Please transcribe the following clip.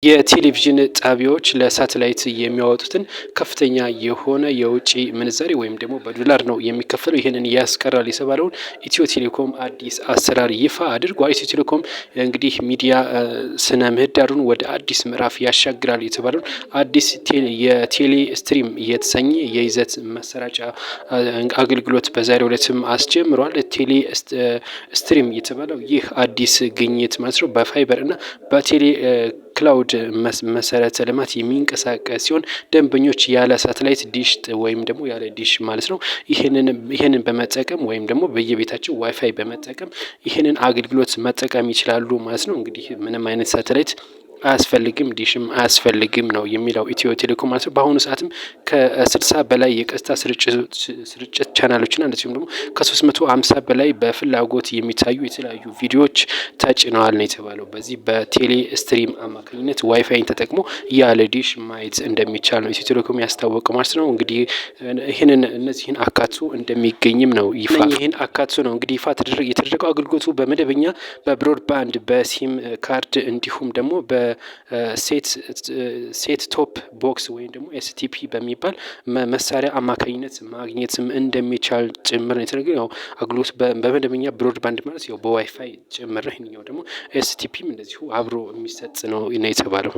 የቴሌቪዥን ጣቢያዎች ለሳተላይት የሚያወጡትን ከፍተኛ የሆነ የውጭ ምንዛሬ ወይም ደግሞ በዶላር ነው የሚከፈለው። ይህንን ያስቀራል የተባለውን ኢትዮ ቴሌኮም አዲስ አሰራር ይፋ አድርጓል። ኢትዮ ቴሌኮም እንግዲህ ሚዲያ ስነ ምህዳሩን ወደ አዲስ ምዕራፍ ያሻግራል የተባለውን አዲስ የቴሌ ስትሪም የተሰኘ የይዘት መሰራጫ አገልግሎት በዛሬው ዕለትም አስጀምሯል። ቴሌ ስትሪም የተባለው ይህ አዲስ ግኝት ማለት ነው በፋይበር እና በቴሌ ክላውድ መሰረተ ልማት የሚንቀሳቀስ ሲሆን ደንበኞች ያለ ሳተላይት ዲሽ ወይም ደግሞ ያለ ዲሽ ማለት ነው ይህንን በመጠቀም ወይም ደግሞ በየቤታቸው ዋይፋይ በመጠቀም ይህንን አገልግሎት መጠቀም ይችላሉ ማለት ነው። እንግዲህ ምንም አይነት ሳተላይት አያስፈልግም ዲሽም አያስፈልግም ነው የሚለው ኢትዮ ቴሌኮም ማለት ነው። በአሁኑ ሰዓትም ከ60 በላይ የቀጥታ ስርጭት ቻናሎችና እንደዚሁም ደግሞ ከ350 በላይ በፍላጎት የሚታዩ የተለያዩ ቪዲዮዎች ተጭነዋል ነው የተባለው። በዚህ በቴሌ ስትሪም አማካኝነት ዋይፋይን ተጠቅሞ ያለ ዲሽ ማየት እንደሚቻል ነው ኢትዮ ቴሌኮም ያስታወቀው ማለት ነው። እንግዲህ እነዚህን አካቶ እንደሚገኝም ነው ይህን አካቶ ነው እንግዲህ ይፋ የተደረገው። አገልግሎቱ በመደበኛ በብሮድባንድ በሲም ካርድ እንዲሁም ደግሞ በሴት ቶፕ ቦክስ ወይም ደግሞ ኤስቲፒ በሚባል መሳሪያ አማካኝነት ማግኘትም እንደሚቻል ጭምር ነው የተነገረው። ያው አገልግሎት በመደበኛ ብሮድባንድ ማለት ያው በዋይፋይ ጭምር ነው። ይሄኛው ደግሞ ኤስቲፒም እንደዚሁ አብሮ የሚሰጥ ነው የተባለው።